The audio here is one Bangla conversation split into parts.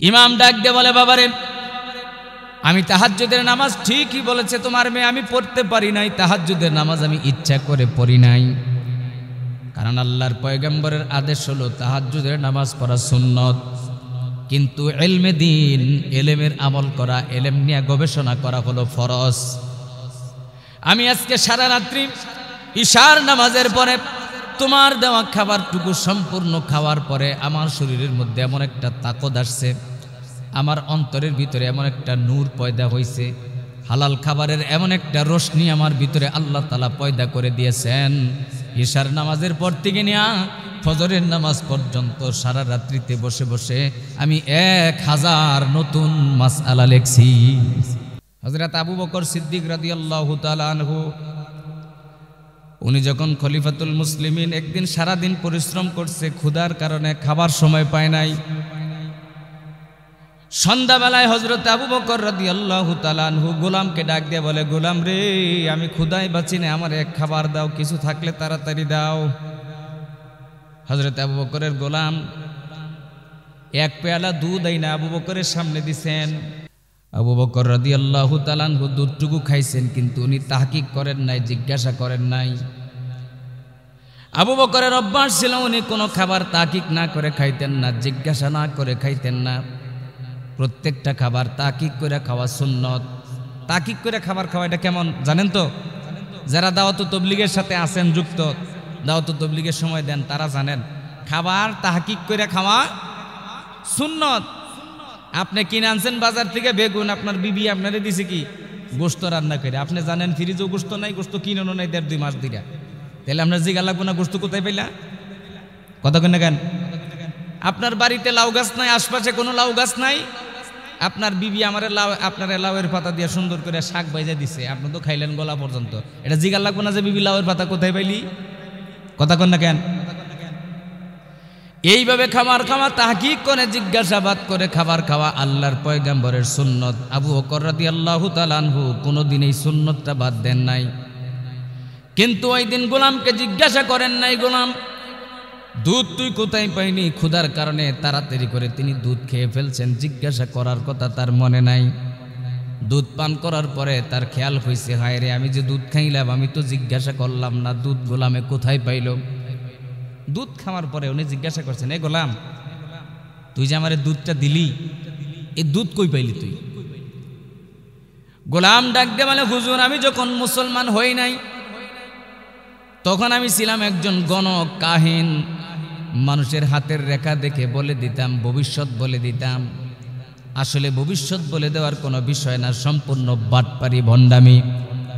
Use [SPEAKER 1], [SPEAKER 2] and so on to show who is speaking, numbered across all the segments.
[SPEAKER 1] ইমাম ডাক দিয়ে বলে, বাবারে আমি তাহাজ্জুদের নামাজ ঠিকই বলেছে তোমার মেয়ে, আমি পড়তে পারি নাই, তাহাজ্জুদের নামাজ আমি ইচ্ছা করে পড়ি নাই, কারণ আল্লাহর পয়গম্বরের আদেশ হলো তাহাজ্জুদের নামাজ পড়া সুন্নত, কিন্তু ইলমে দ্বীন, ইলমের আমল করা, ইলম নিয়ে গবেষণা করা হলো ফরজ। আমি আজকে সারা রাত্রি ইশার নামাজের পরে তোমার দেওয়া খাবারটুকু সম্পূর্ণ খাওয়ার পরে আমার শরীরের মধ্যে এমন একটা তাকত আসছে, আমার অন্তরের ভিতরে এমন একটা নূর পয়দা হয়েছে, হালাল খাবারের এমন একটা রোশনি আমার ভিতরে আল্লাহ তাআলা পয়দা করে দিয়েছেন। ইশার নামাজের পর থেকে নিয়ে ফজরের নামাজ পর্যন্ত সারা রাত্রিতে বসে বসে আমি 1000 নতুন মাসআলা লিখছি। হযরত আবু বকর সিদ্দিক রাদিয়াল্লাহু তাআলা আনহু উনি যখন খলিফাতুল মুসলিমিন, একদিন সারা দিন পরিশ্রম করছে, ক্ষুধার কারণে খাবার সময় পায় নাই। সন্ধ্যাবেলায় হযরত আবু বকর রাদিয়াল্লাহু তাআলা আনহু গোলামকে ডাক দিয়ে বলে, গোলাম রে, আমি ক্ষুধায় বাঁচি না, আমার এক খাবার দাও, কিছু থাকলে তাড়াতাড়ি দাও। হযরত আবু বকরের গোলাম এক পেয়ালা দুধ আইনা আবু বকরের সামনে দিছেন। আবু বকর রাদিয়াল্লাহু তাআলা আনহু দুধটুকু খাইছেন, কিন্তু উনি তাহকিক করেন নাই, জিজ্ঞাসা করেন নাই। আবু বকরের অভ্যাস ছিল উনি কোনো খাবার তাহকিক না করে খাইতেন না, জিজ্ঞাসা না করে খাইতেন না। প্রত্যেকটা খাবার তাহকিক করে খাওয়া সুন্নত। তাহকিক করে খাবার খাওয়া এটা কেমন জানেন তো? যারা দাওয়াত তাবলীগের সাথে আছেন যুক্ত, দাওয়াত তাবলীগের সময় দেন, তারা জানেন খাবার তাহকিক করে খাওয়া সুন্নত। আপনি কিনে আনছেন বাজার থেকে বেগুন, আপনার বিবি আপনারে দিছে কি গোশত রান্না করে, আপনি জানেন ফ্রিজও গোশত নাই, গোশত কিনেও নাই 1.5-2 মাস দিরা, তাহলে আপনার জিগা লাগবো না গোশত কোথায় পাইলা? কথা কেন কেন? আপনার বাড়িতে লাউ গাছ নাই, আশপাশে কোনো লাউ গাছ নাই, আপনার বিবি আমারে লাউ, আপনার লাউয়ের পাতা দিয়ে সুন্দর করে শাক ভাইজা দিছে, আপনি তো খাইলেন গলা পর্যন্ত, এটা জিগা লাগবো না যে বিবি লাউয়ের পাতা কোথায় পাইলি? কথা কেন না কেন? এইভাবে খাবার খাওয়া, তাহকিক করে জিজ্ঞাসাবাদ করে খাবার খাওয়া আল্লাহর পয়গম্বরের সুন্নত। আবু বকর রাদিয়াল্লাহু তাআলা আনহু কোনোদিন এই সুন্নতটা বাদ দেন নাই। কিন্তু ওই দিন গোলামকে জিজ্ঞাসা করেন নাই, গোলাম দুধ তুই কোথায় পাইনি? ক্ষুধার কারণে তাড়াতাড়ি করে তিনি দুধ খেয়ে ফেলছেন, জিজ্ঞাসা করার কথা তার মনে নাই। দুধ পান করার পরে তার খেয়াল হয়েছে, হায় রে, আমি যে দুধ খাইলাম আমি তো জিজ্ঞাসা করলাম না দুধ গোলামে কোথায় পাইল। দুধ খাওয়ার পরে উনি জিজ্ঞাসা করছেন, এ গোলাম, তুই যে আমারে দুধটা দিলি, এই দুধ কই পাইলি তুই? গোলাম ডাক দিয়ে বলে, হুজুর, আমি যখন মুসলমান হই নাই তখন আমি ছিলাম একজন গণক, কাহিন, মানুষের হাতের রেখা দেখে বলে দিতাম, ভবিষ্যৎ বলে দিতাম। আসলে ভবিষ্যৎ বলে দেওয়ার কোনো বিষয় না, সম্পূর্ণ বাটপারি, ভণ্ডামি।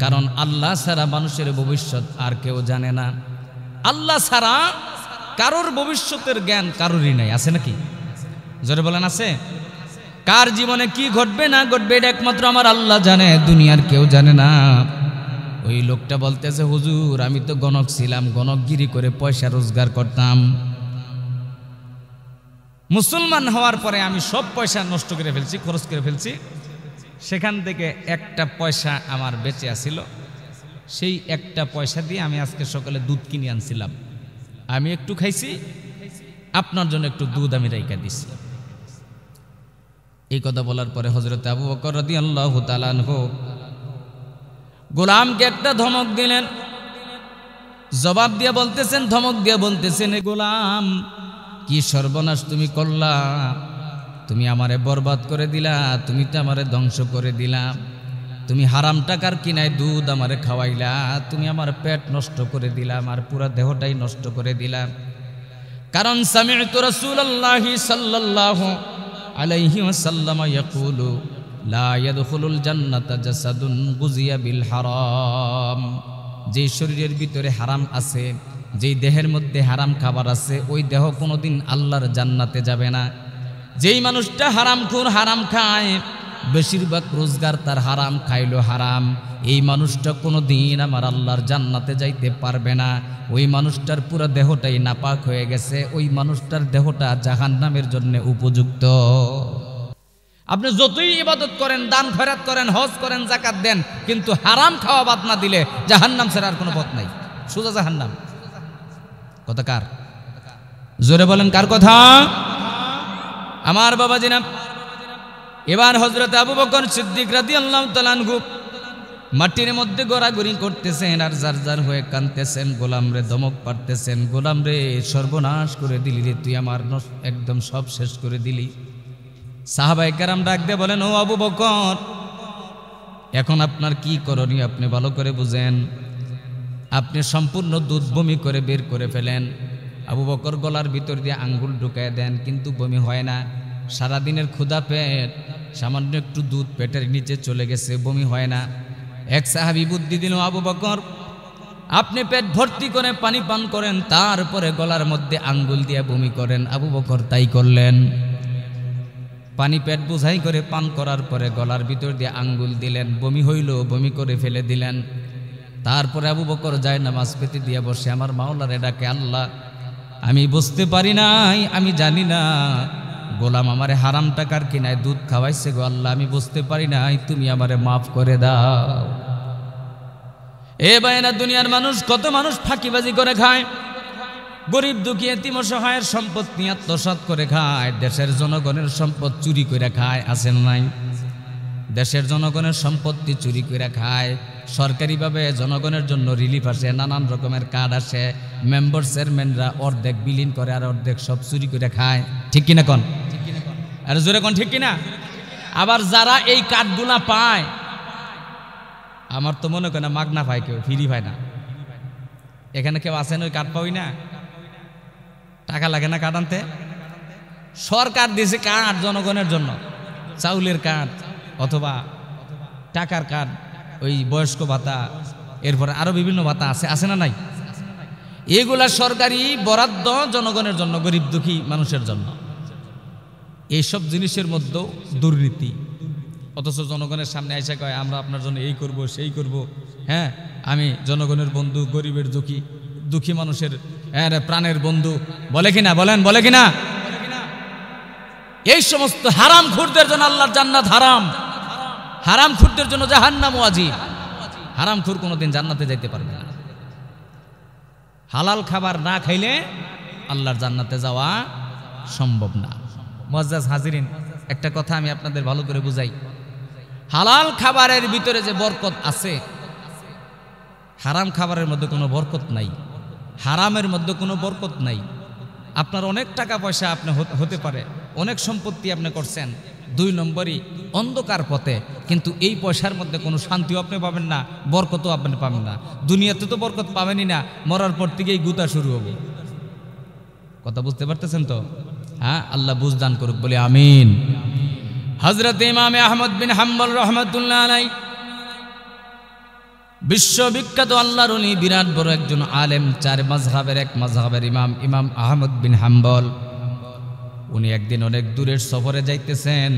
[SPEAKER 1] কারণ আল্লাহ ছাড়া মানুষের ভবিষ্যৎ আর কেউ জানে না। আল্লাহ ছাড়া কারোর ভবিষ্যতের জ্ঞান কারোরই নাই, আছে নাকি? জোরে বলেন, আছে? কার জীবনে কি ঘটবে না ঘটবে এটা একমাত্র আমার আল্লাহ জানে, দুনিয়ার কেউ জানে না। ওই লোকটা বলতেছে, হুজুর, আমি তো গণক ছিলাম, গণকগিরি করে পয়সা রোজগার করতাম। মুসলমান হওয়ার পরে আমি সব পয়সা নষ্ট করে ফেলছি, খরচ করে ফেলছি। সেখান থেকে একটা পয়সা আমার বেঁচে আসিল, সেই একটা পয়সা দিয়ে আমি আজকে সকালে দুধ কিনে আনছিলাম, আমি একটু খাইছি, আপনার জন্য একটু দুধ আমি রাইখা দিছি। এই কথা বলার পরে হযরত আবু বকর রাদিয়াল্লাহু তাআলা আনহু গোলামকে একটা ধমক দিলেন। জবাব দিয়ে বলতেছেন, ধমক দিয়ে বলতেছেন, এ গোলাম, কি সর্বনাশ তুমি করলা, তুমি আমারে বরবাদ করে দিলা, তুমি তো আমারে ধ্বংস করে দিলা, তুমি হারাম টাকার কিনায় দুধ আমারে খাওয়াইলা, তুমি আমার পেট নষ্ট করে দিলা, আমার পুরা দেহটাই নষ্ট করে দিলা। কারণ সামি'তু রাসূলুল্লাহি সাল্লাল্লাহু আলাইহি ওয়াসাল্লাম ইয়াকুলু লা ইয়াদখুলুল জান্নাতা জাসাদুন গুজিয়া বিল হারাম। যে শরীরের ভিতরে হারাম আছে, যেই দেহের মধ্যে হারাম খাবার আছে, ওই দেহ কোনোদিন আল্লাহর জান্নাতে যাবে না। যেই মানুষটা হারামখোর, হারাম খায়, বেশিরভাগ রোজগার তার হারাম, খাইলো হারাম, এই মানুষটা কোনোদিন আমার আল্লাহর জান্নাতে যাইতে পারবে না। ওই মানুষটার পুরো দেহটাই নাপাক হয়ে গেছে, ওই মানুষটার দেহটা জাহান্নামের জন্য উপযুক্ত। আপনি যতই ইবাদত করেন, দান খয়রাত করেন, হজ করেন, যাকাত দেন, কিন্তু হারাম খাওয়া বাদ না দিলে জাহান্নাম ছাড়া আর কোনো পথ নাই, সোজা জাহান্নাম। কথা কার? জোরে বলেন, কার কথা? আমার বাবা জিনা, এবার হযরত আবু বকর সিদ্দিক রাদিয়াল্লাহু তাআলা আনহু মাটির মধ্যে গড়াগড়ি করতেছেন আর জারজার হয়ে কাঁদতেছেন, গোলাম রে ধমক পারতেছেন, গোলাম রে সর্বনাশ করে দিলি রে, তুই আমার একদম সব শেষ করে দিলি। সাহাবায়ে কেরাম ডাক দিয়ে বলেন, ও আবু বকর, এখন আপনার কি করণীয় আপনি ভালো করে বুঝেন। আপনি সম্পূর্ণ দুধ বমি করে বের করে ফেলেন। আবু বকর গলার ভিতর দিয়ে আঙ্গুল ঢুকায় দেন, কিন্তু বমি হয় না। সারাদিনের ক্ষুধা পেট, সামান্য একটু দুধ পেটের নিচে চলে গেছে, বমি হয় না। এক সাহাবী বুদ্ধি দিল, আবু বকর আপনি পেট ভর্তি করে পানি পান করেন, তারপরে গলার মধ্যে আঙ্গুল দিয়ে বমি করেন। আবু বকর তাই করলেন। পানি পেট বোঝাই করে পান করার পরে গলার ভিতর দিয়ে আঙ্গুল দিলেন, বমি হইল, বমি করে ফেলে দিলেন। তারপরে আবু বকর যায় নামাজ পেতে দিয়ে বসে আমার মাওলারে ডাকে, আল্লাহ আমি বুঝতে পারি নাই, আমি জানি না গোলাম আমারে হারাম টাকার কিনায় দুধ খাওয়াইছে গো আল্লাহ, আমি বুঝতে পারি নাই, তুমি আমারে মাফ করে দাও। এ বাইনা দুনিয়ার মানুষ, কত মানুষ ফাঁকিবাজি করে খায়, গরিব দুঃখী এতিম অসহায়ের সম্পদ নিয়ে আত্মসাৎ করে খায়, দেশের জনগণের সম্পদ চুরি করে খায়, আছেন নাই? দেশের জনগণের সম্পত্তি চুরি করে খায়, সরকারিভাবে জনগণের জন্য রিলিফ আসে, নানান রকমের কার্ড আসে, মেম্বার চেয়ারম্যানরা অর্ধেক বিলীন করে আর অর্ধেক সব চুরি করে খায়, ঠিক কিনা কন? আর জোরে কন ঠিক কিনা? আবার যারা এই কার্ডগুলা পায়, আমার তো মনে করে না মাগনা পায়, কেউ ফ্রি পায় না। এখানে কেউ আছেন ওই কার্ড পাওই না? টাকা লাগে না কার্ড আনতে? সরকার দিয়েছে কার্ড জনগণের জন্য, চাউলের কার্ড অথবা টাকার কার্ড, ওই বয়স্ক ভাতা, এরপরে আরো বিভিন্ন ভাতা আছে, আছে না নাই? এগুলা সরকারি বরাদ্দ জনগণের জন্য, গরিব দুঃখী মানুষের জন্য। এইসব জিনিসের মধ্যেও দুর্নীতি, অথচ জনগণের সামনে এসে কয় আমরা আপনার জন্য এই করব সেই করব। হ্যাঁ, আমি জনগণের বন্ধু, গরিবের দুঃখী মানুষের প্রাণের বন্ধু, বলে কিনা? বলেন, বলে কিনা? এই সমস্ত হারাম খুরদের জন্য আল্লাহর জান্নাত হারাম, হারাম খুরদের জন্য জাহান্নাম ওয়াজিব। হারাম খুর কোনোদিন জান্নাতে যাইতে পারবে না। হালাল খাবার না খাইলে আল্লাহর জান্নাতে যাওয়া সম্ভব না। মুআজ্জাজ হাজিরিন, একটা কথা আমি আপনাদের ভালো করে বুঝাই, হালাল খাবারের ভিতরে যে বরকত আছে, হারাম খাবারের মধ্যে কোনো বরকত নাই, হারামের মধ্যে কোনো বরকত নাই। আপনার অনেক টাকা পয়সা আপনি হতে পারে, অনেক সম্পত্তি আপনি করছেন, 2 নম্বরই অন্ধকার পথে, কিন্তু এই পয়সার মধ্যে কোনো শান্তিও আপনি পাবেন না, বরকতও আপনি পাবেন না। দুনিয়াতে তো বরকত পাবেনই না, মরার পর থেকেই গুতা শুরু হবে। কথা বুঝতে পারতেছেন তো? হ্যাঁ, আল্লাহ বুঝদান করুক, বলে আমিন। হযরত ইমাম আহমদ বিন হাম্বল রাহমাতুল্লাহ আলাইহি, বিশ্ববিখ্যাত আল্লাহর ওলি, বিরাট বড় একজন আলেম, 4 মাযহাবের এক মাযহাবের ইমাম, ইমাম আহমদ বিন হাম্বল। উনি একদিন অনেক দূরের সফরে যাইতেছেন,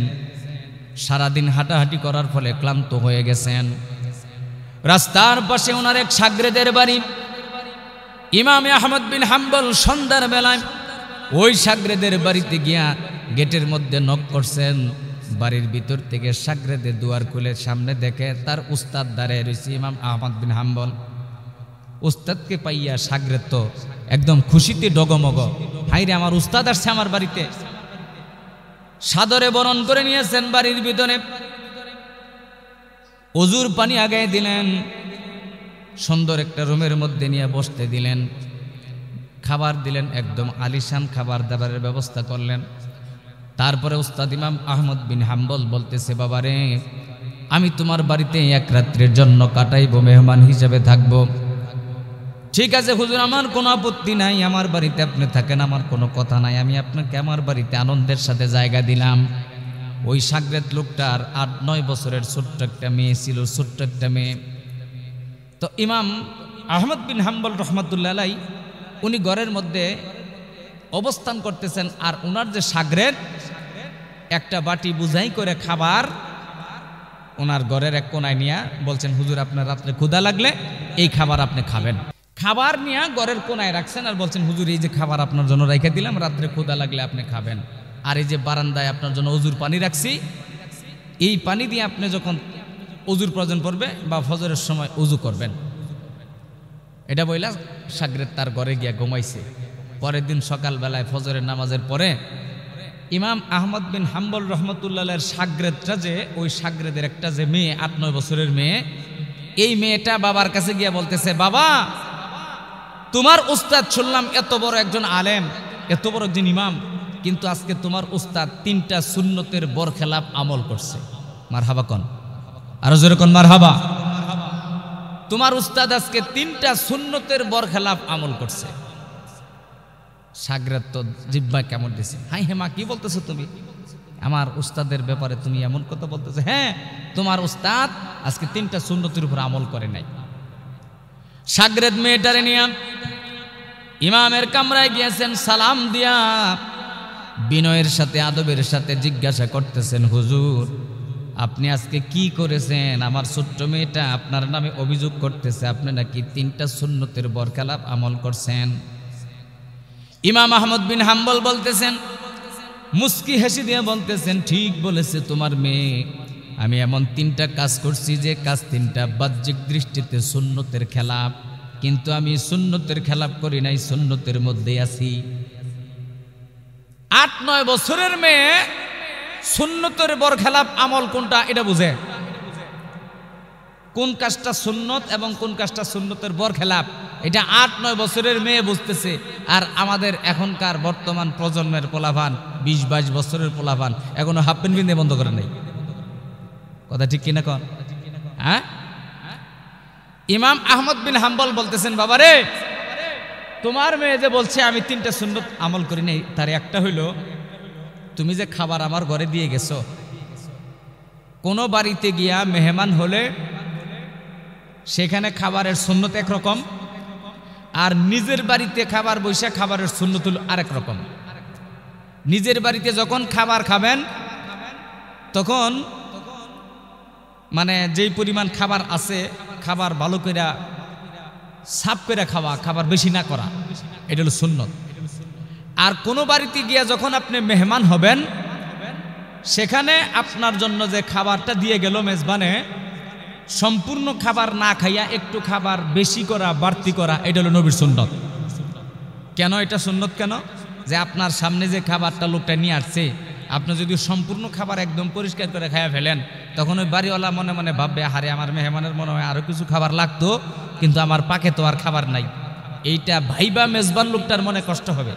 [SPEAKER 1] সারাদিন হাঁটাহাঁটি করার ফলে ক্লান্ত হয়ে গেছেন। রাস্তার পাশে ওনার এক শাগরেদের বাড়ি। ইমাম আহমদ বিন হাম্বল সন্ধ্যার বেলায় ওই শাগরেদের বাড়িতে গিয়া গেটের মধ্যে নক করছেন। বাড়ির ভিতর থেকে শাগরেদের দুয়ার খুলে সামনে দেখে তার উস্তাদ দাঁড়িয়ে রয়েছে, ইমাম আহমদ বিন হাম্বল। উস্তাদকে পাইয়া শাগরেদ তো একদম খুশিতে ডগমগ, হাইরে আমার উস্তাদ আসছে আমার বাড়িতে। সাদরে বরণ করে নিয়েছেন, বাড়ির ভিতরে ওজুর পানি আগায় দিলেন, সুন্দর একটা রুমের মধ্যে নিয়ে বসতে দিলেন, খাবার দিলেন, একদম আলিশান খাবার দাবারের ব্যবস্থা করলেন। তারপরে উস্তাদ ইমাম আহমদ বিন হাম্বল বলতেছে, বাবারে আমি তোমার বাড়িতে 1 রাত্রের জন্য কাটাইবো, মেহমান হিসেবে থাকবো। ঠিক আছে হুজুর, আমার কোনো আপত্তি নাই, আমার বাড়িতে আপনি থাকেন, আমার কোনো কথা নাই, আমি আপনাকে আমার বাড়িতে আনন্দের সাথে জায়গা দিলাম। ওই শাগরেদ লোকটার 8-9 বছরের ছোট্ট একটা মেয়ে ছিল, ছোট্ট একটা মেয়ে। তো ইমাম আহমদ বিন হাম্বল রহমাতুল্লাহ আলাইহি উনি ঘরের মধ্যে অবস্থান করতেছেন, আর ওনার যে শাগরেদ একটা বাটি বুঝাই করে খাবার ওনার ঘরের এক কোনায় নিয়ে বলছেন, হুজুর আপনার রাত্রে ক্ষুধা লাগলে এই খাবার আপনি খাবেন। খাবার নিয়ে ঘরের কোনায় রাখছেন আর বলছেন, হুজুর এই যে খাবার আপনার জন্য রেখে দিলাম, রাত্রে ক্ষুধা লাগলে আপনি খাবেন। আর এই যে বারান্দায় আপনার জন্য ওজুর পানি রাখছি, এই পানি দিয়ে আপনি যখন ওজুর প্রয়োজন পড়বে বা ফজরের সময় ওজু করবেন। এটা বইলা শাগরেদ তার ঘরে গিয়া ঘুমাইছে। পরের দিন সকালবেলায় ফজরের নামাজের পরে ইমাম আহমদ বিন হাম্বল রহমতুল্লাহের শাগরেদটা যে ওই শাগরেদের একটা যে মেয়ে 8-9 বছরের মেয়ে, এই মেয়েটা বাবার কাছে গিয়ে বলতেছে, বাবা তোমার উস্তাদ শুনলাম এত বড় একজন আলেম, এত বড় একজন ইমাম, কিন্তু আজকে তোমার উস্তাদ 3টা সুন্নতের বরখেলাপ আমল করছে। মারহাবা কোন, আরো জোরে কোন মারহাবা। তোমার উস্তাদ আজকে 3টা সুন্নতের বরখেলাপ আমল করছে। শাগরেদ তো জিব্বা কেমন দিছে, হাই হে মা কি বলতেছো তুমি, আমার উস্তাদের ব্যাপারে তুমি এমন কথা বলতেছো? হ্যাঁ, তোমার উস্তাদ আজকে 3টা সুন্নতের উপর আমল করে নাই। শাগরেদ মেয়েটারে নিয়ে ইমামের কামরায় গিয়েছেন, সালাম দিয়া বিনয়ের সাথে আদবের সাথে জিজ্ঞাসা করতেছেন, হুজুর আপনি আজকে কি করেছেন? আমার ছোট্ট মেয়েটা আপনার নামে অভিযোগ করতেছে আপনি নাকি 3টা সুন্নতের বরখেলাপ আমল করছেন। ইমাম আহমদ বিন হাম্বল বলতেছেন, মুস্কি হেসে দিয়ে বলতেছেন, ঠিক বলেছে তোমার মেয়ে, আমি এমন 3টা কাজ করছি যে কাজ 3টা বাহ্যিক দৃষ্টিতে সুন্নতের খেলাপ, কিন্তু আমি সুন্নতের খেলাপ করি নাই, সুন্নতের মধ্যেই আছি। 8-9 বছরের মেয়ে সুন্নতের বরখেলাপ আমল কোনটা এটা বুঝে, কোন কাজটা সুন্নত এবং কোন কাজটা সুন্নতের বরখেলাপ, এটা 8-9 বছরের মেয়ে বুঝতেছে। আর আমাদের এখনকার বর্তমান প্রজন্মের পোলাভান 20-22 বছরের পোলাভান এখনো হাফ প্যান্ট বিন্দে বন্ধ করে নাই। কথা ঠিক কিনা কন? হ্যাঁ, ইমাম আহমদ বিন হাম্বল বলতেছেন, বাবারে তোমার মেয়ে যে বলছে আমি 3টা সুন্নত আমল করি নাই, তার একটা হইল তুমি যে খাবার আমার ঘরে দিয়ে গেছো, কোনো বাড়িতে গিয়া মেহমান হলে সেখানে খাবারের সুন্নত একরকম, আর নিজের বাড়িতে খাবার বসে খাবারের সুন্নত হলো আরেক রকম। নিজের বাড়িতে যখন খাবার খাবেন তখন মানে যেই পরিমাণ খাবার আছে খাবার ভালো করে সাফ করে খাওয়া, খাবার বেশি না করা, এটা হলো সুন্নত। আর কোনো বাড়িতে গিয়া যখন আপনি মেহমান হবেন সেখানে আপনার জন্য যে খাবারটা দিয়ে গেল মেজবানে, সম্পূর্ণ খাবার না খাইয়া একটু খাবার বেশি করা, বাড়তি করা, এটা হলো নবীর সুন্নত। কেন এটা সুন্নত? কেন যে আপনার সামনে যে খাবারটা লোকটা নিয়ে আসছে, আপনি যদি সম্পূর্ণ খাবার একদম পরিষ্কার করে খাইয়া ফেলেন, তখন ওই বাড়িওয়ালা মনে মনে ভাববে, আরে আমার মেহমানের মনে হয় আরো কিছু খাবার লাগতো, কিন্তু আমার পাকে তো আর খাবার নাই। এইটা ভাইবা মেজবান লোকটার মনে কষ্ট হবে।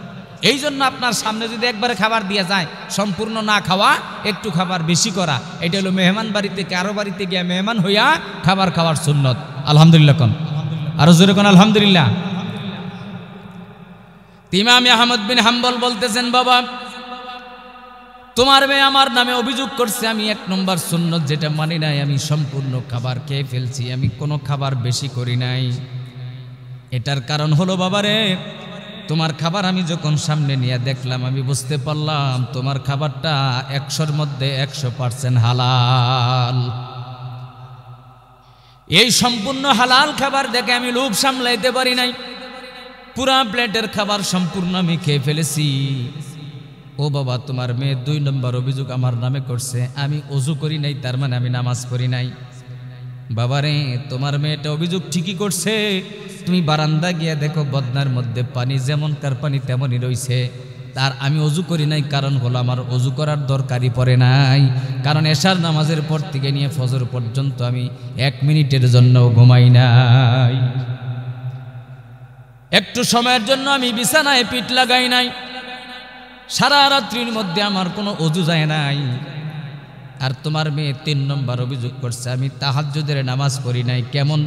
[SPEAKER 1] এই জন্য আপনার সামনে যদি একবারে খাবার দিয়ে যায়, সম্পূর্ণ না খাওয়া, একটু খাবার বেশি করা, এটা হলো মেহমান বাড়িতে কারো বাড়িতে গিয়া মেহমান হইয়া খাবার খাওয়ার সুন্নত। আলহামদুলিল্লাহ কোন, আরো জোরে কোন আলহামদুলিল্লাহ। ইমাম আহমদ বিন হাম্বল বলতেছেন, বাবা তোমার মেয়ে আমার নামে অভিযোগ করছে আমি 1 নম্বর সুন্নত যেটা মানি নাই, আমি সম্পূর্ণ খাবার খেয়ে ফেলছি, আমি কোনো খাবার বেশি করি নাই। এটার কারণ হলো বাবারে, তোমার খাবার আমি যখন সামনে নিয়ে দেখলাম, আমি বুঝতে পারলাম তোমার খাবারটা 100-র মধ্যে 100% হালাল। এই সম্পূর্ণ হালাল খাবার দেখে আমি লোভ সামলাইতে পারি নাই, পুরা প্লেটের খাবার সম্পূর্ণ আমি খেয়ে ফেলেছি। ও বাবা, তোমার মেয়ে 2 নম্বর অভিযোগ আমার নামে করছে, আমি ওযু করি নাই, তার মানে আমি নামাজ পড়ি নাই। বাবারে তোমার মেয়েটা অভিযোগ ঠিকই করছে, তুমি বারান্দা গিয়ে দেখো বদনার মধ্যে পানি যেমনকার পানি তেমনই রইছে, তার আমি ওযু করি নাই, কারণ হলো আমার ওযু করার দরকারই পড়ে নাই, কারণ এশার নামাজের পর থেকে নিয়ে ফজর পর্যন্ত আমি 1 মিনিটের জন্য ঘুমাই নাই, একটু সময়ের জন্য আমি বিছানায় পিঠ লাগাই নাই, সারা রাত্রির মধ্যে আমার কোনো ওযু যায় নাই। আর তোমার মেয়ে 3 নম্বর অভিযোগ করছে আমি তাহাজ্জুদের নামাজ পড়ি নাই। কেমন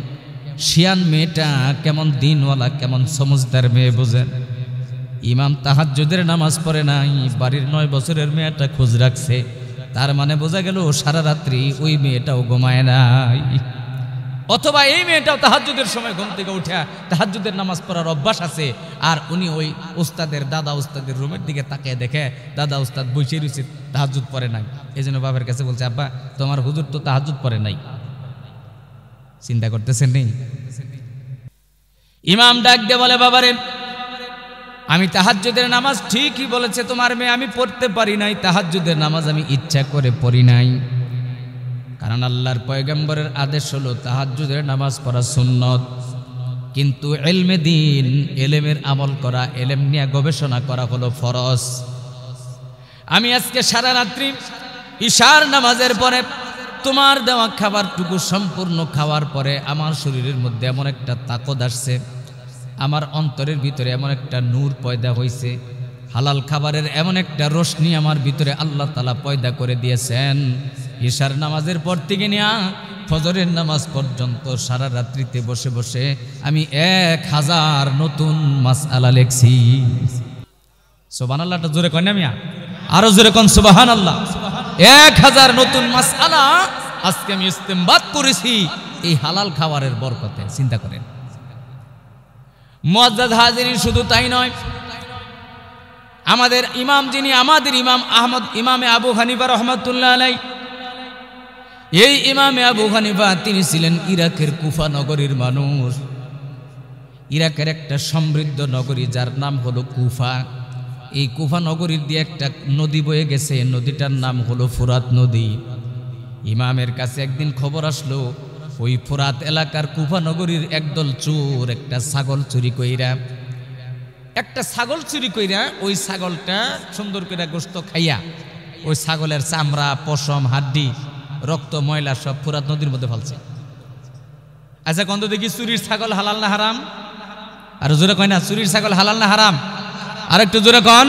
[SPEAKER 1] শিয়ান মেয়েটা, কেমন দিনওয়ালা, কেমন সমজদার মেয়ে বুঝেন। ইমাম তাহাজ্জুদের নামাজ পড়ে নাই, বাড়ির 9 বছরের মেয়েটা খোঁজ রাখছে, তার মানে বোঝা গেল সারা রাত্রি ওই মেয়েটাও ঘুমায় নাই। অথবা এই মেয়েটাও তাহাজ্জুদের সময় ঘুম থেকে উঠে তাহাজ্জুদের নামাজ পড়ার অভ্যাস আছে, আর উনি ওই উস্তাদের দাদা উস্তাদের রুমের দিকে তাকিয়ে দেখে দাদা উস্তাদ বসে রয়েছে, তাহাজ্জুদ পড়ে নাই। এই জন্য বাবার কাছে বলছে, আব্বা তোমার হুজুর তো তাহাজ্জুদ পড়ে নাই। চিন্তা করতেছেন নেই? ইমাম ডাক দিয়ে বলে, বাবারে আমি তাহাজ্জুদের নামাজ ঠিকই বলেছে তোমার মেয়ে, আমি পড়তে পারি নাই, তাহাজ্জুদের নামাজ আমি ইচ্ছা করে পড়ি নাই, কারণ আল্লাহর পয়গম্বরের আদেশ হলো তাহাজ্জুদের নামাজ পড়া সুন্নত, কিন্তু ইলমে দ্বীন, ইলমের আমল করা, ইলম নিয়ে গবেষণা করা হলো ফরজ। আমি আজকে সারা রাত্রি ইশার নামাজের পরে তোমার দেওয়া খাবারটুকু সম্পূর্ণ খাওয়ার পরে আমার শরীরের মধ্যে এমন একটা তাকত আসছে, আমার অন্তরের ভিতরে এমন একটা নূর পয়দা হয়েছে, হালাল খাবারের এমন একটা রোশনি আমার ভিতরে আল্লাহ তাআলা পয়দা করে দিয়েছেন। ইশার নামাজের পর থেকে নিয়ে ফজরের নামাজ পর্যন্ত সারা রাত্রিতে বসে বসে আমি 1000 নতুন মাসআলা লিখছি। সুবহানাল্লাহটা জোরে কয় না মিয়া, আরো জোরে কোন সুবহানাল্লাহ। 1000 নতুন মাসআলা আজকে আমি ইস্তেমবাদ করেছি এই হালাল খাবারের বরকতে। চিন্তা করেন মুআজ্জাজ হাজিরিন, শুধু তাই নয়, আমাদের ইমাম যিনি আমাদের ইমাম আহমদ ইমামে আবু হানিফা রহমাতুল্লাহ আলাইহি, এই ইমামে আবু হানিফা তিনি ছিলেন ইরাকের কুফা নগরীর মানুষ। ইরাকের একটা সমৃদ্ধ নগরী যার নাম হলো কুফা। এই কুফা নগরীর দিয়ে একটা নদী বয়ে গেছে, নদীটার নাম হলো ফুরাত নদী। ইমামের কাছে একদিন খবর আসলো ওই ফুরাত এলাকার কুফা নগরীর একদল চোর একটা ছাগল চুরি কইরা ওই ছাগলটা সুন্দর করে গোশত খাইয়া ওই ছাগলের চামড়া, পশম, হাড্ডি, রক্ত, ময়লা সব ফুরাত নদীর মধ্যে ফেলছে। আচ্ছা কত দেখি চুরির ছাগল হালাল না হারাম? আর জোরে কয় না চুরির ছাগল হালাল না হারাম? আর একটু জোরে কন।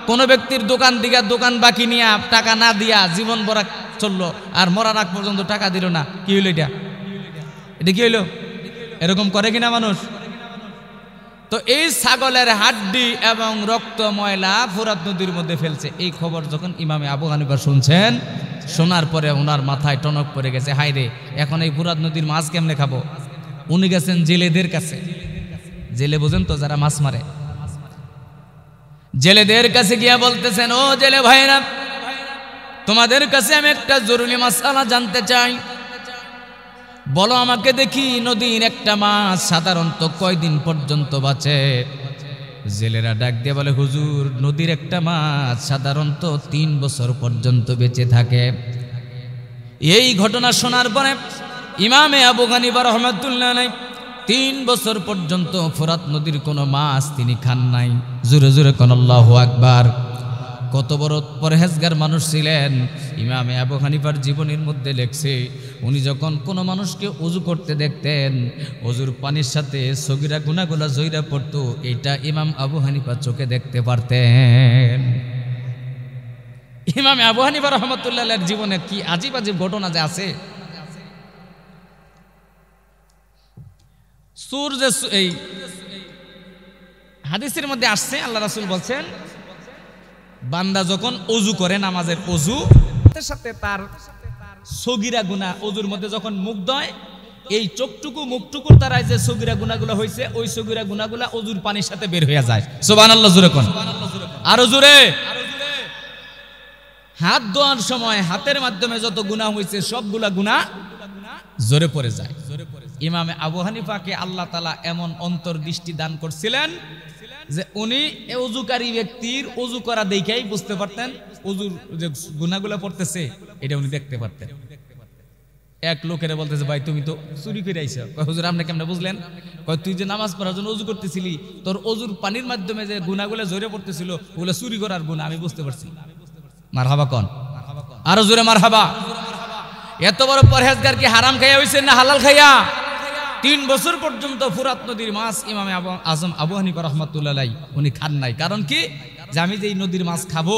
[SPEAKER 1] কোন ব্যক্তির দোকান দিঘা দোকান বাকি নিয়া টাকা না দিয়া জীবন ভরা চললো আর মরার আগ পর্যন্ত টাকা দিল না, কি হইল এটা? এটা কি হইল? এরকম করে কিনা মানুষ? তো এই ছাগলের হাড্ডি এবং রক্ত ময়লা ফুরাত নদীর মধ্যে ফেলছে। এই খবর যখন ইমামে আবু হানিফা শুনছেন, শোনার পরে ওনার মাথায় টনক পড়ে গেছে, হায় রে, এখন এই ফুরাত নদীর মাছ কেমনে খাবো? উনি গেছেন জেলেদের কাছে। জেলে বোঝেন তো, যারা মাছ মারে, জেলেদের কাছে গিয়া বলতেছেন, ও জেলে ভাইরা, তোমাদের কাছে আমি একটা জরুরি মাসআলা জানতে চাই, বলো আমাকে দেখি নদীর একটা মাছ সাধারণত কয়দিন পর্যন্ত বাঁচে? জেলেরা ডাক দিয়ে বলে, হুজুর, নদীর একটা মাছ সাধারণত 3 বছর পর্যন্ত বেঁচে থাকে। এই ঘটনা শোনার পরে ইমামে আবু হানিফা রহমাতুল্লাহ আলাইহি 3 বছর পর্যন্ত ফোরাত নদীর কোনো মাছ তিনি খান নাই। জোরে জোরে কোন আল্লাহু আকবার। কত বড় পরহেজগার মানুষ ছিলেন। ইমামে আবু হানিফার জীবনের মধ্যে লেখছে, উনি যখন কোনো মানুষকে ওযু করতে দেখতেন, ওযুর পানির সাথে সগীরা গুনাহগুলো জইরা পড়তো, এটা ইমাম আবু হানিফা চোখে দেখতে পারতেন। ইমামে আবু হানিফা রহমাতুল্লাহ আলাইহির জীবনে কি আজীব আজীব ঘটনা যে আছে। সূর্য, এই হাদিসের মধ্যে আসছে, আল্লাহ রাসূল বলছেন, বান্দা যখন ওযু করে, নামাজের ওযু সাথে তার সগীরা গুনাহ ওযুর মধ্যে যখন মুখ ধোয়, এই চোখটুকু মুখটুকুর দ্বারা যে সগীরা গুনাহগুলো হয়েছে, ওই সগীরা গুনাহগুলো ওযুর পানির সাথে বের হয়ে যায়। সুবহানাল্লাহ জোরে কোন, আরো জোরে। হাত ধোয়ার সময় হাতের মাধ্যমে যত গুনাহ হয়েছে সবগুলা গুনাহ জোরে পড়ে যায়। ইমামে আবু হানিফাকে আল্লাহ তাআলা এমন অন্তর্দৃষ্টি দান করছিলেন যে উনি ওযুকারী ব্যক্তির ওযু করা দেখেই বুঝতে পারতেন ওযুর যে গুনাহগুলো পড়তেছে, এটা উনি দেখতে পারতেন। এক লোকেরা বলতেছে, ভাই তুমি তো চুরি করে আইছো। কয়, হুজুর আপনি কেমনে বুঝলেন? কয়, তুই যে নামাজ পড়ার জন্য ওযু করতেছিলি, তোর ওযুর পানির মাধ্যমে যে গুনাহগুলো জোরে পড়তেছিল, ওগুলো চুরি করার গুনাহ আমি বুঝতে পারছি। মারহাবা কোন, আরো জোরে মারহাবা। এত বড় পরহেজগার কি হারাম খাইয়া হইছেন না হালাল খাইয়া? 3 বছর পর্যন্ত ফুরাত নদীর মাছ ইমামে আজম আবু হানিফা রাহমাতুল্লাহ আলাইহি উনি খান নাই। কারণ কি? যে আমি যে এই নদীর মাছ খাবো,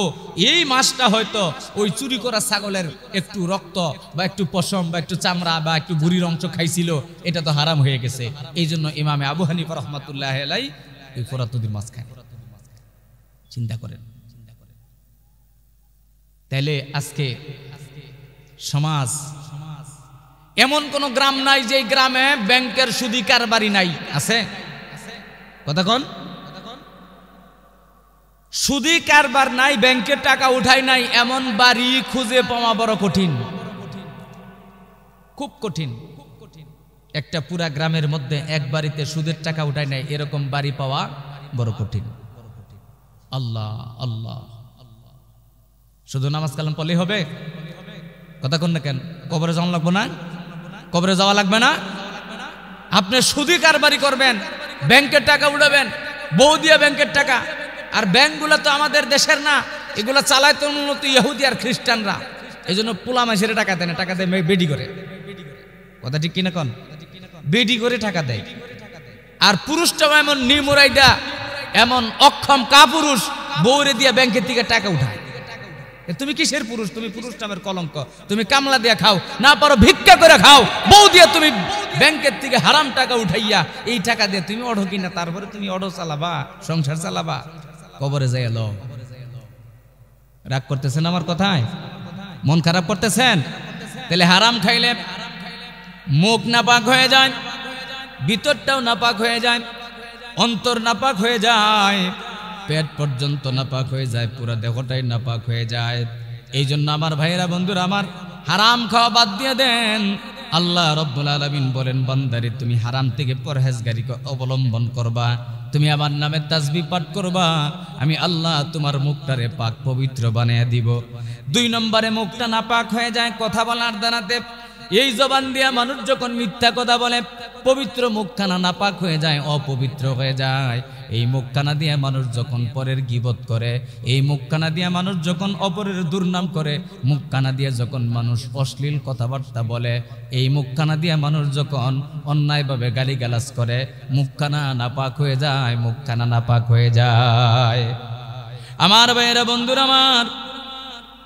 [SPEAKER 1] এই মাছটা হয়তো ওই চুরি করা ছাগলের একটু রক্ত বা একটু পশম বা একটু চামড়া বা একটু ভুঁড়ির অংশ খাইছিল, এটা তো হারাম হয়ে গেছে। এই জন্য ইমামে আবু হানিফা রাহমাতুল্লাহ আলাইহি ওই ফুরাত নদীর মাছ খায়। চিন্তা করেন। তাইলে আজকে সমাজ, এমন কোন গ্রাম নাই যে গ্রামে ব্যাংকের সুদি কারবারি নাই? আছে? কথা কোন? সুদি কারবার নাই, ব্যাংকের টাকা উঠাই নাই, এমন বাড়ি খুঁজে পাওয়া বড় কঠিন, খুব কঠিন। একটা পুরা গ্রামের মধ্যে এক বাড়িতে সুদের টাকা উঠাই নাই, এরকম বাড়ি পাওয়া বড় কঠিন। আল্লাহ আল্লাহ। শুধু নামাজ কালাম পড়লেই হবে? কথা কোন না কেন? কবরে যাওয়া লাগবে না? কবরে যাওয়া লাগবে না? আপনি সুদি কারবারি করবেন, ব্যাংকের টাকা উঠাবেন, বউ দিয়ে ব্যাংকের টাকা। আর ব্যাংকগুলো তো আমাদের দেশের না, এগুলো চালায় তো মূলত ইহুদি আর খ্রিস্টানরা। এই জন্য পোলা মাসের টাকা দেয় না, টাকা দেয় বেডি করে। কথা ঠিক কিনা কন? বেডি করে টাকা দেয়। আর পুরুষটাও এমন নিমুরাইদা, এমন অক্ষম কাপুরুষ, বউরে দিয়া ব্যাংকের থেকে টাকা উঠায়। তুমি কিসের পুরুষ? তুমি পুরুষ নামের কলঙ্ক। তুমি কামলা দিয়া খাও, না পারো ভিক্ষা করে খাও, বউ দিয়া তুমি ব্যাংকের থেকে হারাম টাকা উঠাইয়া এই টাকা দিয়ে তুমি অঢো কিনা, তারপরে তুমি অঢো চালাবা, সংসার চালাবা, কবরে যাই এলো। রাগ করতেছেন আমার কথায়? মন খারাপ করতেছেন? তাহলে হারাম খাইলে মুখ নাপাক হয়ে যায়, ভিতরটাও নাপাক হয়ে যায়, অন্তর নাপাক হয়ে যায়, পেট পর্যন্ত নাপাক হয়ে যায়, পুরো দেহটাই নাপাক হয়ে যায়। এই জন্য আমার ভাইয়েরা, বন্ধুরা আমার, হারাম খাওয়া বাদ দিয়ে দেন। আল্লাহ রব্বুল আলামিন বলেন, বান্দারে তুমি হারাম থেকে পরহেজগারি অবলম্বন করবা, তুমি আমার নামে তাসবিহ পাঠ করবা, আমি আল্লাহ তোমার মুখটারে পাক পবিত্র বানিয়ে দিব। 2 নম্বরে মুখটা নাপাক হয়ে যায় কথা বলার দ্বারাতে। এই জবান দিয়া মানুষ যখন মিথ্যা কথা বলে, পবিত্র মুখখানা নাপাক হয়ে যায়, অপবিত্র হয়ে যায়। এই মুখখানা দিয়ে মানুষ যখন পরের গীবত করে, এই মুখখানা দিয়ে মানুষ যখন অপরের দুর্নাম করে, মুখখানা দিয়ে যখন মানুষ অশ্লীল কথাবার্তা বলে, এই মুখখানা দিয়ে মানুষ যখন অন্যায়ভাবে গালিগালাজ করে, মুখখানা নাপাক হয়ে যায়, মুখখানা নাপাক হয়ে যায়। আমার ভাইয়েরা, বন্ধুরা আমার,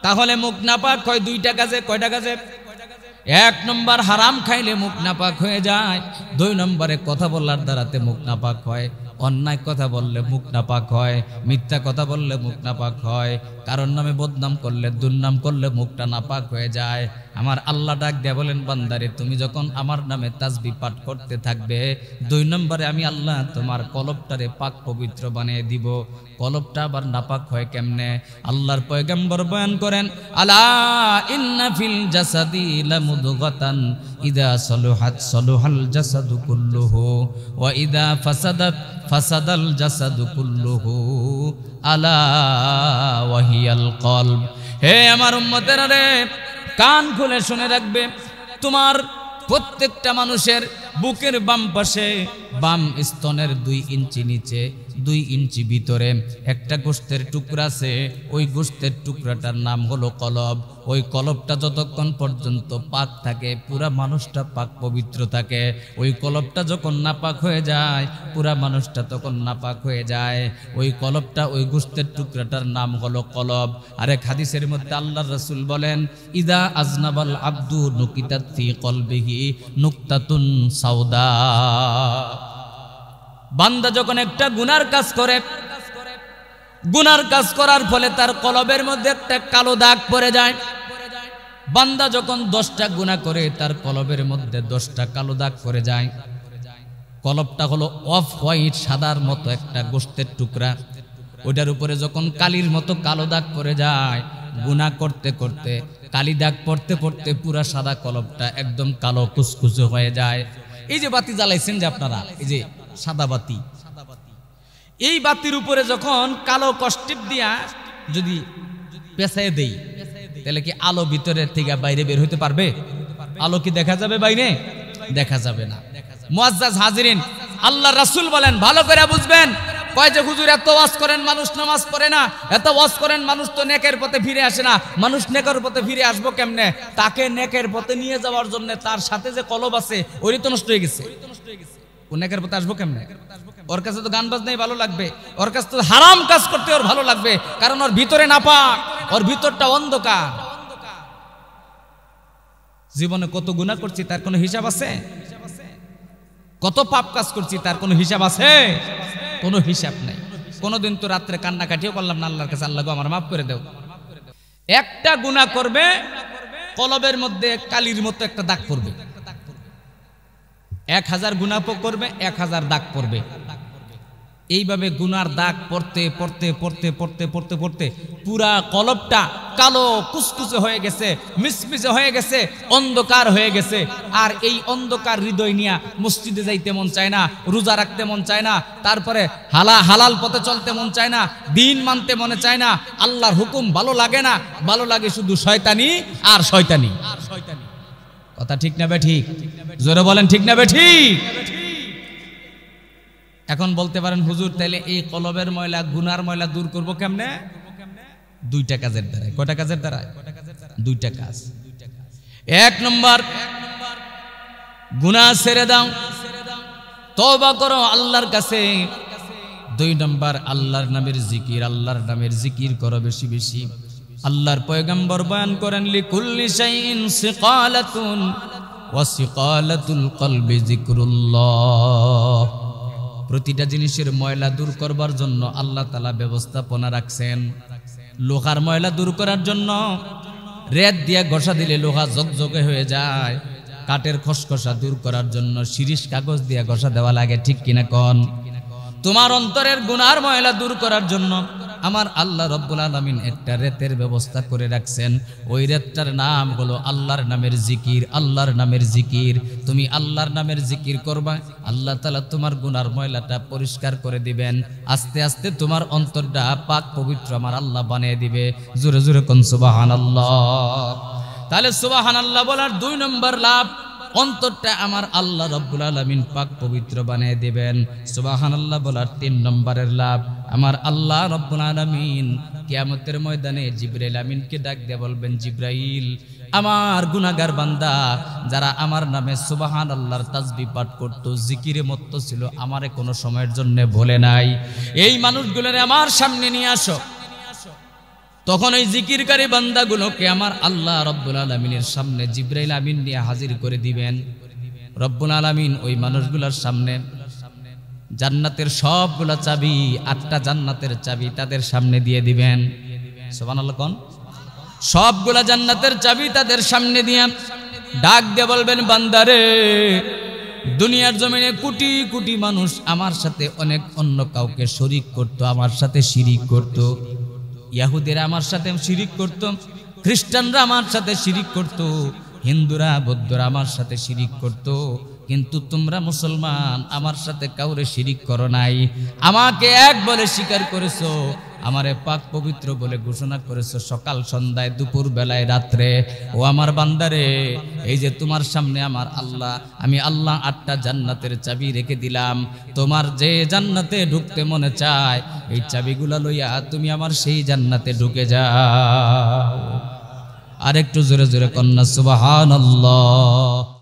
[SPEAKER 1] তাহলে মুখ নাপাক হয় 2টা কাজে। কয়টা কাজে? 1 নম্বর হারাম খাইলে মুখ নাপাক হয়ে যায়। 2 নম্বরে কথা বলার দ্বারাতে মুখ নাপাক হয়। অন্যায় কথা বললে মুখ নাপাক হয়, মিথ্যা কথা বললে মুখ নাপাক হয়, কারণ নামে বদনাম করলে, দুর্নাম করলে মুখটা নাপাক হয়ে যায়। আমার আল্লাহ ডাক দিয়ে বলেন, বান্দারে তুমি যখন আমার নামে তাসবিহ পাঠ করতে থাকবে, 2 নম্বরে আমি আল্লাহ তোমার কলবটারে পাক পবিত্র বানিয়ে দিব। কলবটা আবার নাপাক হয় কেমনে? আল্লাহর পয়গম্বর বয়ান করেন, আলা ইন্না ফিল জাসাদি লামুদগাতান ইদা সালুহাত সালুহাল জাসাদু কুল্লুহু ওয়া ইদা ফাসাদাত ফাসাদাল জাসাদু কুল্লুহু আলা ওয়াহিয়াল কলব। হে আমার উম্মতেরা রে, কান খুলে শুনে রাখবে, তোমার প্রত্যেকটা মানুষের বুকের বাম পাশে, বাম স্তনের 2 ইঞ্চি নিচে, 2 ইঞ্চি ভিতরে একটা গোশতের টুকরা আছে। ওই গোশতের টুকরাটার নাম হলো কলব। ওই কলবটা যতক্ষণ পর্যন্ত পাক থাকে, পুরা মানুষটা পাক পবিত্র থাকে। ওই কলবটা যখন নাপাক হয়ে যায়, পুরা মানুষটা তখন নাপাক হয়ে যায়। ওই কলবটা, ওই গোশতের টুকরাটার নাম হলো কলব। আরেক হাদিসের মধ্যে আল্লাহর রাসূল বলেন, ইদা আজনাবাল আব্দু নুকিতাত ফি কলবিহি নুকতাতুন সাউদা। বান্দা যখন একটা গুনার কাজ করে, গুনার কাজ করার ফলে তার কলবের মধ্যে একটা কালো দাগ পড়ে যায়। বান্দা যখন 10টা গুনাহ করে, তার কলবের মধ্যে 10টা কালো দাগ পড়ে যায়। কলবটা হলো অফ হোয়াইট, সাদার মতো একটা গোশতের টুকরা। ওটার উপরে যখন কালির মতো কালো দাগ পড়ে যায়, গুনাহ করতে করতে, কালি দাগ পড়তে পড়তে পুরা সাদা কলবটা একদম কালো কুচকুচে হয়ে যায়। এই যে বাতি জ্বালাইছেন যে আপনারা, এই যে সাদা বাতি, এই বাতির উপরে যখন কালো কষ্টিপ দিয়া যদি পেঁচাই দেই, তাহলে কি আলো ভিতরের থেকে বাইরে বের হইতে পারবে? আলো কি দেখা যাবে বাইরে? দেখা যাবে না। মুআজ্জাজ হাজিরিন, আল্লাহ রাসূল বলেন, ভালো করে বুঝবেন। কয় যে হুজুর এত ওয়াজ করেন, মানুষ নামাজ পড়ে না, এত ওয়াজ করেন, মানুষ তো নেকের পথে ফিরে আসে না। মানুষ নেকের পথে ফিরে আসবো কেমনে? তাকে নেকের পথে নিয়ে যাওয়ার জন্য তার সাথে যে কলব আছে, ওরই তো নষ্ট হয়ে গেছে। ও নেকের পথে আসবো কেমনে? ওর কাছে তো গান বাজনাই ভালো লাগবে, ওর কাছে তো হারাম কাজ করতে ওর ভালো লাগবে, কারণ ওর ভিতরে নাপাক, ওর ভিতরটা অন্ধকার। জীবনে কত গুনাহ করছি তার কোনো হিসাব আছে? কত পাপ কাজ করছি তার কোনো হিসাব আছে? কোনো হিসাব নাই। কোনোদিন তো রাত্রে কান্নাকাটিও করলাম না আল্লাহর কাছে, আল্লাহ গো আমার মাফ করে দাও। একটা গুনাহ করবে, কলবের মধ্যে কালির মতো একটা দাগ পড়বে। 1000 গুনাহ করবে, 1000 দাগ পড়বে। এইভাবে গুনার দাগ পড়তে পড়তে পড়তে পড়তে পড়তে পড়তে পুরা কলবটা কালো কুচকুচে হয়ে গেছে, মিসমিসে হয়ে গেছে, অন্ধকার হয়ে গেছে। আর এই অন্ধকার হৃদয় নিয়ে মসজিদে যাইতে মন চায় না, রোজা রাখতে মন চায় না, তারপরে হালাল পথে চলতে মন চায় না, দিন মানতে মনে চায় না, আল্লাহর হুকুম ভালো লাগে না, ভালো লাগে শুধু শয়তানি আর শয়তানি। কথা ঠিক না বেঠিক? জোরে বলেন ঠিক না বেঠিক? এখন বলতে পারেন হুজুর, তাইলে এই কলবের ময়লা, গুনার ময়লা দূর করব কেমনে? দুইটা কাজের দ্বারায়। কয়টা কাজের দ্বারায়? দুইটা কাজ। এক নম্বর, গুনাহ ছেড়ে দাও, তওবা করো আল্লাহর কাছে। দুই নম্বর, আল্লাহর নামের জিকির, আল্লাহর নামের জিকির করো বেশি বেশি। আল্লাহর পয়গম্বর বয়ান করেন, লিকুল্লি শাইইন সিকালাতুন ওয়া সিকালাতুল কলবি যিকরুল্লাহ। প্রতিটা জিনিসের ময়লা দূর করবার জন্য আল্লাহ তাআলা ব্যবস্থাপনা রাখছেন। লোহার ময়লা দূর করার জন্য রেত দিয়ে ঘষা দিলে লোহা ঝকঝকে হয়ে যায়। কাঠের খসখসা দূর করার জন্য শিরিষ কাগজ দিয়ে ঘষা দেওয়া লাগে, ঠিক কিনা কোন? তোমার অন্তরের গুনার ময়লা দূর করার জন্য আমার আল্লাহ রব্বুল আলামিন একটা রেতের ব্যবস্থা করে রাখছেন। ওই রেতটার নাম হলো আল্লাহর নামের জিকির। আল্লাহর নামের জিকির, তুমি আল্লাহর নামের জিকির করবা, আল্লাহ তাআলা তোমার গুনার ময়লাটা পরিষ্কার করে দিবেন। আস্তে আস্তে তোমার অন্তরটা পাক পবিত্র আমার আল্লাহ বানিয়ে দিবে। জোরে জোরে কোন সুবহানাল্লাহ। তাহলে সুবহানাল্লাহ বলার দুই নম্বর লাভ, অন্তরটা আমার আল্লাহ রব্বুল আলামিন পাক পবিত্র বানিয়ে দিবেন। সুবহানাল্লাহ বলার তিন নম্বরের লাভ, আমার আল্লাহ রব্বুল আলামিন কিয়ামতের ময়দানে জিবরাইল আমিনকে ডাক দিয়ে বলবেন, জিবরাইল, আমার গুনাহগার বান্দা যারা আমার নামে সুবহানাল্লাহর তাসবিহ পাঠ করত, জিকিরে মত্ত ছিল, আমারে কোনো সময়ের জন্য ভোলে নাই, এই মানুষগুলোরে আমার সামনে নিয়ে আসো। তখন ওই জিকিরকারী বান্দাগুলোকে আমার আল্লাহ রব্বুল আলামিনের সামনে জিবরাইল আমিন নিয়ে হাজির করে দিবেন। রব্বুল আলামিন ওই মানুষগুলোর সামনে জান্নাতের সবগুলা চাবি, 8টা জান্নাতের চাবি তাদের সামনে দিয়ে দিবেন। সুবহানাল্লাহ কোন? সবগুলা জান্নাতের চাবি তাদের সামনে দিয়ে ডাক দিয়ে বলবেন, বান্দারে, দুনিয়ার জমিনে কোটি কোটি মানুষ আমার সাথে অনেক অন্য কাউকে শরীক করত, আমার সাথে শিরিক করত। ইহুদিরা আমার সাথে শিরিক করত, খ্রিস্টানরা আমার সাথে শিরিক করত, হিন্দুরা বৌদ্ধরা আমার সাথে শিরিক করত। কিন্তু তোমরা মুসলমান আমার সাথে কাউরে শিরিক করো নাই, আমাকে এক বলে স্বীকার করেছো, আমারে পাক পবিত্র বলে ঘোষণা করেছো সকাল সন্ধ্যায়, দুপুর বেলায়, রাত্রে। ও আমার বান্দারে, এই যে তোমার সামনে আমার আল্লাহ, আমি আল্লাহ 8টা জান্নাতের চাবি রেখে দিলাম। তোমার যে জান্নাতে ঢুকতে মনে চায়, এই চাবিগুলা লইয়া তুমি আমার সেই জান্নাতে ঢুকে যাও। আরেকটু জোরে জোরে কন্যা সুবহানাল্লাহ।